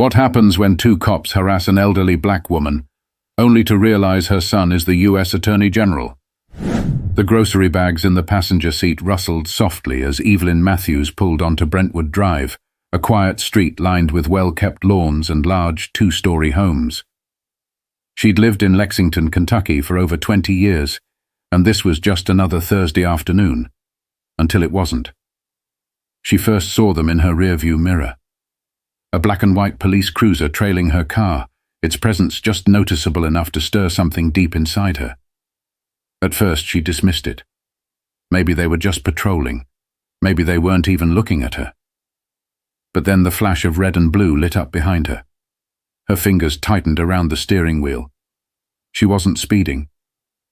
What happens when two cops harass an elderly black woman, only to realize her son is the U.S. Attorney General? The grocery bags in the passenger seat rustled softly as Evelyn Matthews pulled onto Brentwood Drive, a quiet street lined with well-kept lawns and large two-story homes. She'd lived in Lexington, Kentucky for over 20 years, and this was just another Thursday afternoon, until it wasn't. She first saw them in her rearview mirror. A black and white police cruiser trailing her car, its presence just noticeable enough to stir something deep inside her. At first she dismissed it. Maybe they were just patrolling. Maybe they weren't even looking at her. But then the flash of red and blue lit up behind her. Her fingers tightened around the steering wheel. She wasn't speeding.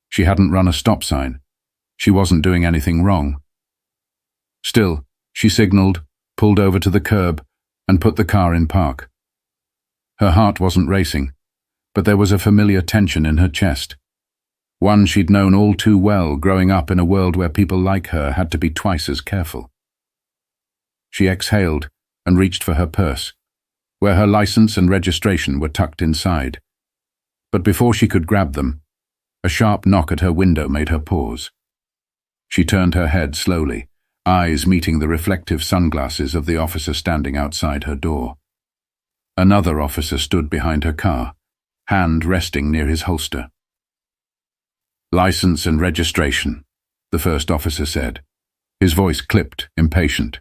She hadn't run a stop sign. She wasn't doing anything wrong. Still, she signaled, pulled over to the curb, and put the car in park. Her heart wasn't racing, but there was a familiar tension in her chest. One she'd known all too well growing up in a world where people like her had to be twice as careful. She exhaled and reached for her purse, where her license and registration were tucked inside. But before she could grab them, a sharp knock at her window made her pause. She turned her head slowly, eyes meeting the reflective sunglasses of the officer standing outside her door. Another officer stood behind her car, hand resting near his holster. "License and registration," the first officer said, his voice clipped, impatient.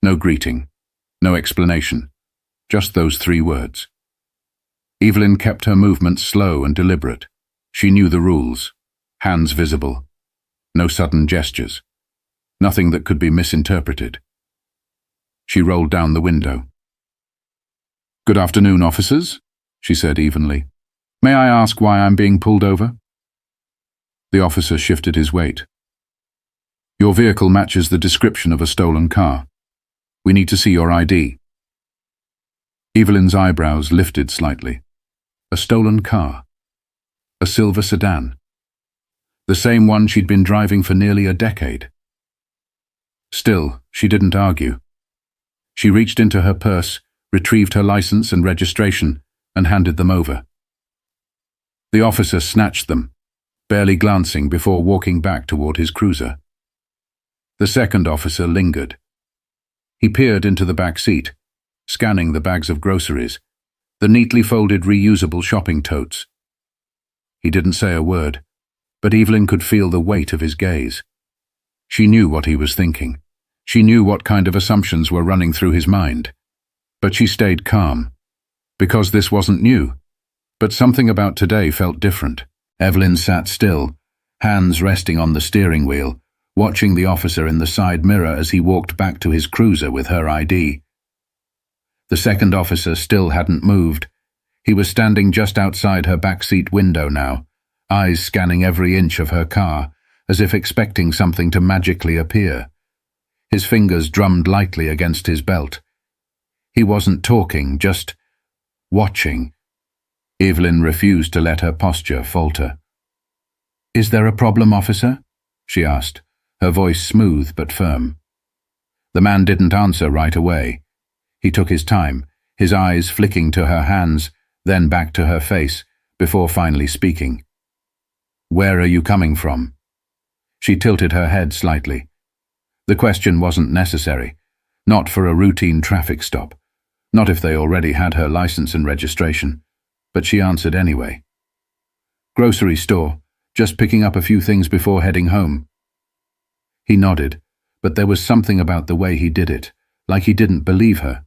No greeting, no explanation, just those 3 words. Evelyn kept her movements slow and deliberate. She knew the rules, hands visible, no sudden gestures. Nothing that could be misinterpreted. She rolled down the window. "Good afternoon, officers," she said evenly. "May I ask why I'm being pulled over?" The officer shifted his weight. "Your vehicle matches the description of a stolen car. We need to see your ID." Evelyn's eyebrows lifted slightly. A stolen car. A silver sedan. The same one she'd been driving for nearly a decade. Still, she didn't argue. She reached into her purse, retrieved her license and registration, and handed them over. The officer snatched them, barely glancing before walking back toward his cruiser. The second officer lingered. He peered into the back seat, scanning the bags of groceries, the neatly folded reusable shopping totes. He didn't say a word, but Evelyn could feel the weight of his gaze. She knew what he was thinking. She knew what kind of assumptions were running through his mind. But she stayed calm, because this wasn't new. But something about today felt different. Evelyn sat still, hands resting on the steering wheel, watching the officer in the side mirror as he walked back to his cruiser with her ID. The second officer still hadn't moved. He was standing just outside her backseat window now, eyes scanning every inch of her car, as if expecting something to magically appear. His fingers drummed lightly against his belt. He wasn't talking, just watching. Evelyn refused to let her posture falter. "Is there a problem, officer?" she asked, her voice smooth but firm. The man didn't answer right away. He took his time, his eyes flicking to her hands, then back to her face, before finally speaking. "Where are you coming from?" She tilted her head slightly. The question wasn't necessary, not for a routine traffic stop, not if they already had her license and registration, but she answered anyway. "Grocery store, just picking up a few things before heading home." He nodded, but there was something about the way he did it, like he didn't believe her.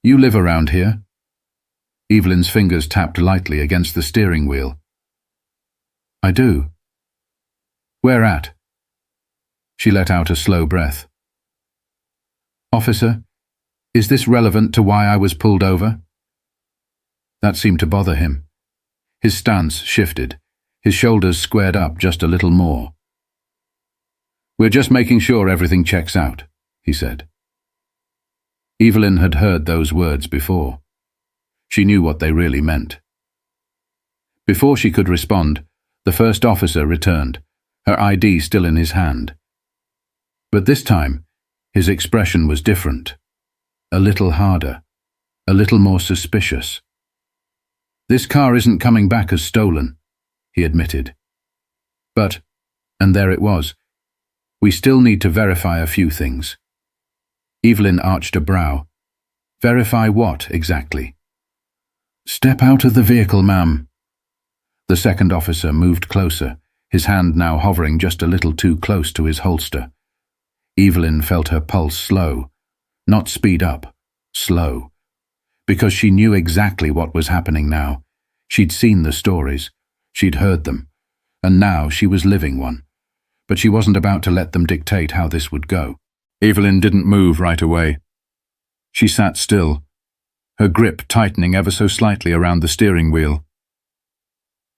"You live around here?" Evelyn's fingers tapped lightly against the steering wheel. "I do." "Where at?" She let out a slow breath. "Officer, is this relevant to why I was pulled over?" That seemed to bother him. His stance shifted, his shoulders squared up just a little more. "We're just making sure everything checks out," he said. Evelyn had heard those words before. She knew what they really meant. Before she could respond, the first officer returned, her ID still in his hand. But this time, his expression was different, a little harder. a little more suspicious. "This car isn't coming back as stolen," he admitted. "But," and there it was, "we still need to verify a few things." Evelyn arched a brow. "Verify what, exactly?" "Step out of the vehicle, ma'am." The second officer moved closer, his hand now hovering just a little too close to his holster. Evelyn felt her pulse slow, not speed up, slow, because she knew exactly what was happening now. She'd seen the stories, she'd heard them, and now she was living one. But she wasn't about to let them dictate how this would go. Evelyn didn't move right away. She sat still, her grip tightening ever so slightly around the steering wheel.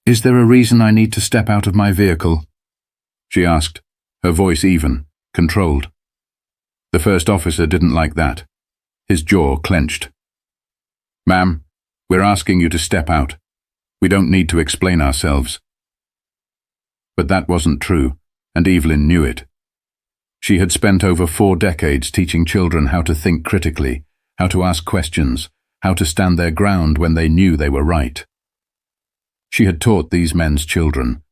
"Is there a reason I need to step out of my vehicle?" she asked, her voice even, controlled. The first officer didn't like that. His jaw clenched. "Ma'am, we're asking you to step out. We don't need to explain ourselves." But that wasn't true, and Evelyn knew it. She had spent over 4 decades teaching children how to think critically, how to ask questions, how to stand their ground when they knew they were right. She had taught these men's children,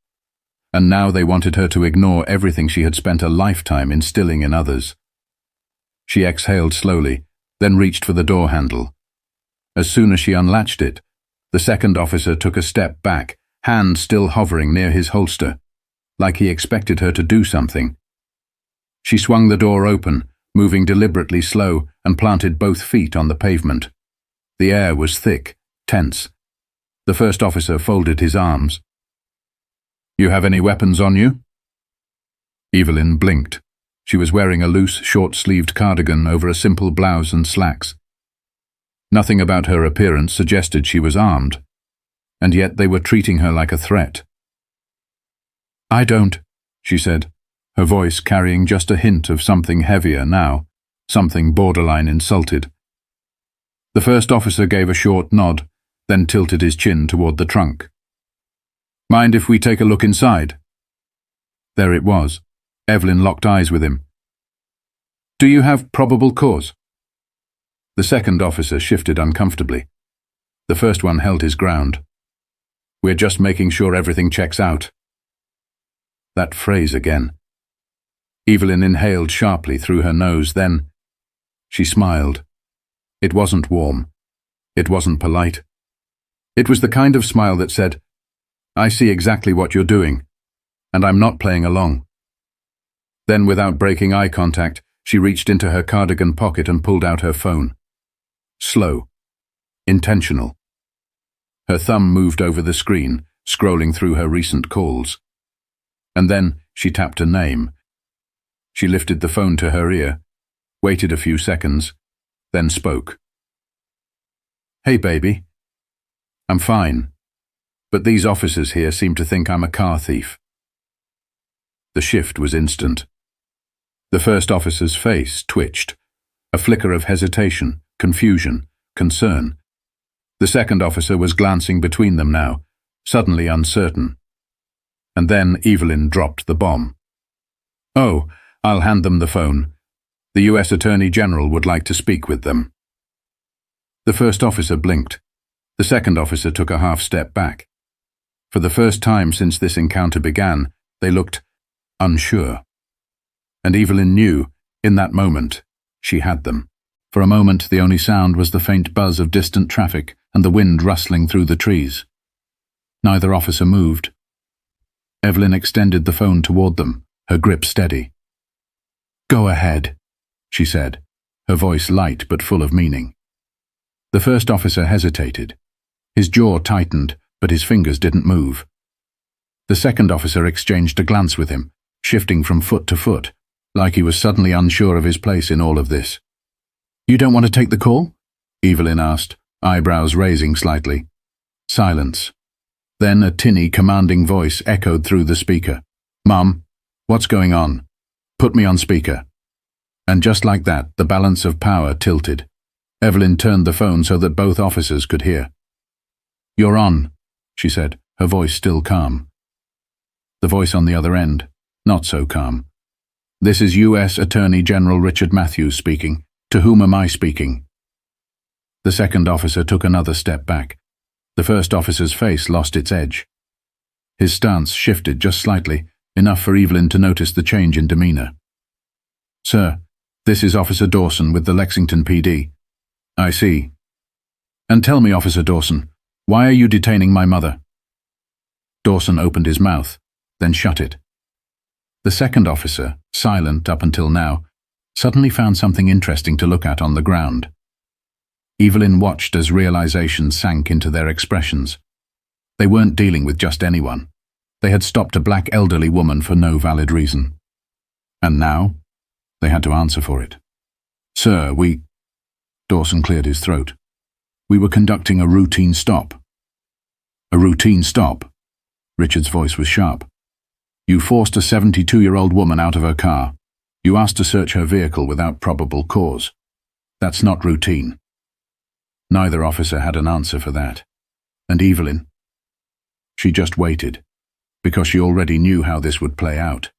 and now they wanted her to ignore everything she had spent a lifetime instilling in others. She exhaled slowly, then reached for the door handle. As soon as she unlatched it, the second officer took a step back, hand still hovering near his holster, like he expected her to do something. She swung the door open, moving deliberately slow, and planted both feet on the pavement. The air was thick, tense. The first officer folded his arms. "You have any weapons on you?" Evelyn blinked. She was wearing a loose, short-sleeved cardigan over a simple blouse and slacks. Nothing about her appearance suggested she was armed, and yet they were treating her like a threat. "I don't," she said, her voice carrying just a hint of something heavier now, something borderline insulted. The first officer gave a short nod, then tilted his chin toward the trunk. "Mind if we take a look inside?" There it was. Evelyn locked eyes with him. "Do you have probable cause?" The second officer shifted uncomfortably. The first one held his ground. "We're just making sure everything checks out." That phrase again. Evelyn inhaled sharply through her nose, then she smiled. It wasn't warm. It wasn't polite. It was the kind of smile that said, "I see exactly what you're doing, and I'm not playing along." Then, without breaking eye contact, she reached into her cardigan pocket and pulled out her phone. Slow. Intentional. Her thumb moved over the screen, scrolling through her recent calls. And then she tapped a name. She lifted the phone to her ear, waited a few seconds, then spoke. "Hey, baby. I'm fine, but these officers here seem to think I'm a car thief." The shift was instant. The first officer's face twitched, a flicker of hesitation, confusion, concern. The second officer was glancing between them now, suddenly uncertain. And then Evelyn dropped the bomb. "Oh, I'll hand them the phone. The U.S. Attorney General would like to speak with them." The first officer blinked. The second officer took a half step back. For the first time since this encounter began, they looked unsure. And Evelyn knew, in that moment, she had them. For a moment, the only sound was the faint buzz of distant traffic and the wind rustling through the trees. Neither officer moved. Evelyn extended the phone toward them, her grip steady. "Go ahead," she said, her voice light but full of meaning. The first officer hesitated. His jaw tightened, but his fingers didn't move. The second officer exchanged a glance with him, shifting from foot to foot, like he was suddenly unsure of his place in all of this. "You don't want to take the call?" Evelyn asked, eyebrows raising slightly. Silence. Then a tinny, commanding voice echoed through the speaker. "Mum, what's going on? Put me on speaker." And just like that, the balance of power tilted. Evelyn turned the phone so that both officers could hear. "You're on," she said, her voice still calm. The voice on the other end, not so calm. "This is U.S. Attorney General Richard Matthews speaking. To whom am I speaking?" The second officer took another step back. The first officer's face lost its edge. His stance shifted just slightly, enough for Evelyn to notice the change in demeanor. "Sir, this is Officer Dawson with the Lexington PD." "I see. And tell me, Officer Dawson, why are you detaining my mother?" Dawson opened his mouth, then shut it. The second officer, silent up until now, suddenly found something interesting to look at on the ground. Evelyn watched as realization sank into their expressions. They weren't dealing with just anyone. They had stopped a black elderly woman for no valid reason. And now, they had to answer for it. "Sir, Dawson cleared his throat. "We were conducting a routine stop." "A routine stop?" Richard's voice was sharp. "You forced a 72-year-old woman out of her car. You asked to search her vehicle without probable cause. That's not routine." Neither officer had an answer for that. And Evelyn? She just waited, because she already knew how this would play out.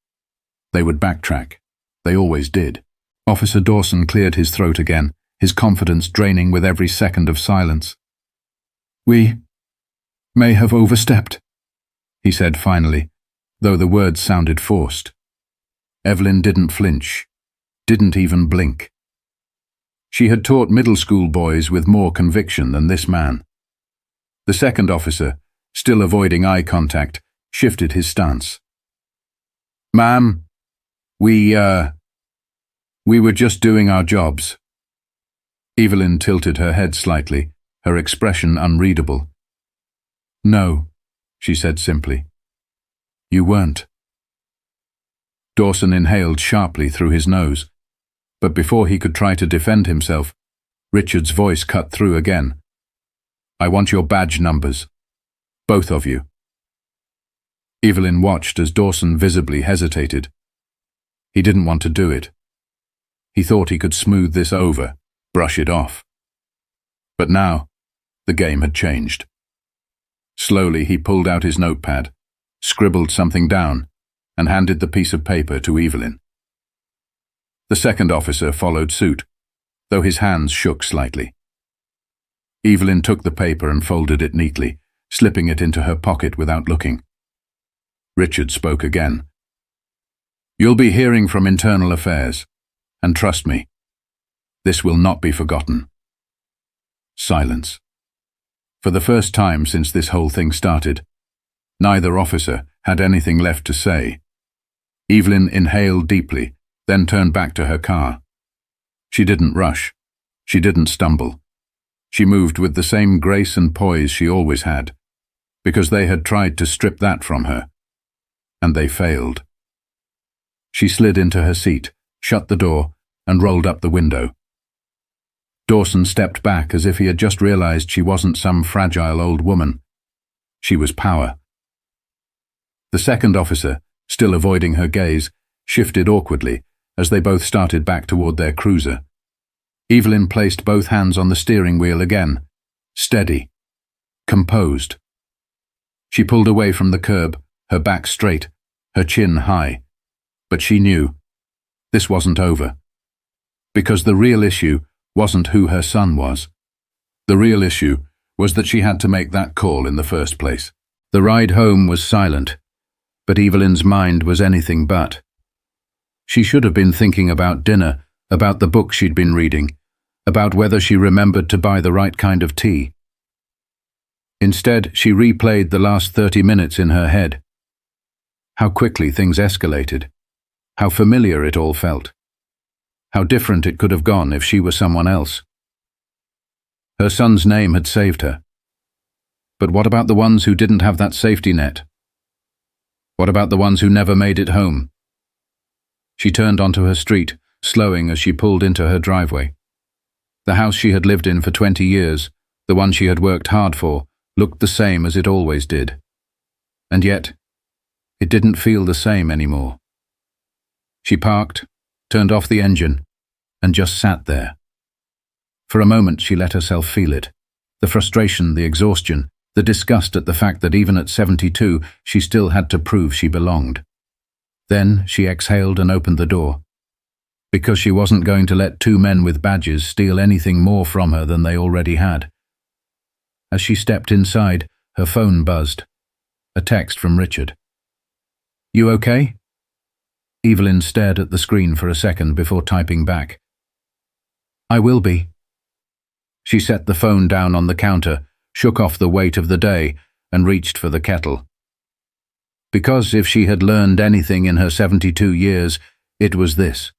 They would backtrack. They always did. Officer Dawson cleared his throat again, his confidence draining with every second of silence. "We may have overstepped," he said finally, though the words sounded forced. Evelyn didn't flinch, didn't even blink. She had taught middle school boys with more conviction than this man. The second officer, still avoiding eye contact, shifted his stance. "Ma'am, we were just doing our jobs." Evelyn tilted her head slightly, her expression unreadable. "No," she said simply. "You weren't." Dawson inhaled sharply through his nose, but before he could try to defend himself, Richard's voice cut through again. "I want your badge numbers. Both of you." Evelyn watched as Dawson visibly hesitated. He didn't want to do it. He thought he could smooth this over, brush it off. But now, the game had changed. Slowly he pulled out his notepad, scribbled something down, and handed the piece of paper to Evelyn. The second officer followed suit, though his hands shook slightly. Evelyn took the paper and folded it neatly, slipping it into her pocket without looking. Richard spoke again. "You'll be hearing from Internal Affairs, and trust me, this will not be forgotten." Silence. For the first time since this whole thing started, neither officer had anything left to say. Evelyn inhaled deeply, then turned back to her car. She didn't rush. She didn't stumble. She moved with the same grace and poise she always had, because they had tried to strip that from her, and they failed. She slid into her seat, shut the door, and rolled up the window. Dawson stepped back as if he had just realized she wasn't some fragile old woman. She was power. The second officer, still avoiding her gaze, shifted awkwardly as they both started back toward their cruiser. Evelyn placed both hands on the steering wheel again, steady, composed. She pulled away from the curb, her back straight, her chin high. But she knew this wasn't over. Because the real issue wasn't who her son was. The real issue was that she had to make that call in the first place. The ride home was silent, but Evelyn's mind was anything but. She should have been thinking about dinner, about the book she'd been reading, about whether she remembered to buy the right kind of tea. Instead, she replayed the last 30 minutes in her head. How quickly things escalated. How familiar it all felt. How different it could have gone if she were someone else. Her son's name had saved her. But what about the ones who didn't have that safety net? What about the ones who never made it home? She turned onto her street, slowing as she pulled into her driveway. The house she had lived in for 20 years, the one she had worked hard for, looked the same as it always did. And yet, it didn't feel the same anymore. She parked, turned off the engine, and just sat there. For a moment she let herself feel it. The frustration, the exhaustion, the disgust at the fact that even at 72 she still had to prove she belonged. Then she exhaled and opened the door. because she wasn't going to let two men with badges steal anything more from her than they already had. As she stepped inside, her phone buzzed. A text from Richard. "You okay?" Evelyn stared at the screen for a second before typing back. "I will be." She set the phone down on the counter, shook off the weight of the day, and reached for the kettle. Because if she had learned anything in her 72 years, it was this.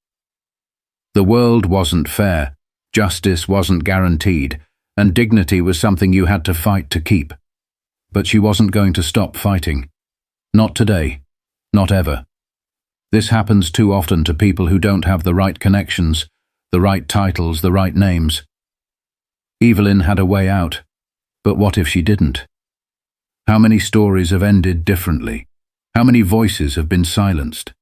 The world wasn't fair, justice wasn't guaranteed, and dignity was something you had to fight to keep. But she wasn't going to stop fighting. Not today. Not ever. This happens too often to people who don't have the right connections, the right titles, the right names. Evelyn had a way out, but what if she didn't? How many stories have ended differently? How many voices have been silenced?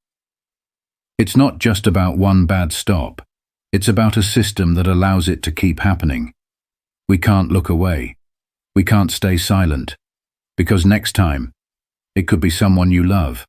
It's not just about one bad stop. It's about a system that allows it to keep happening. We can't look away. We can't stay silent. Because next time, it could be someone you love.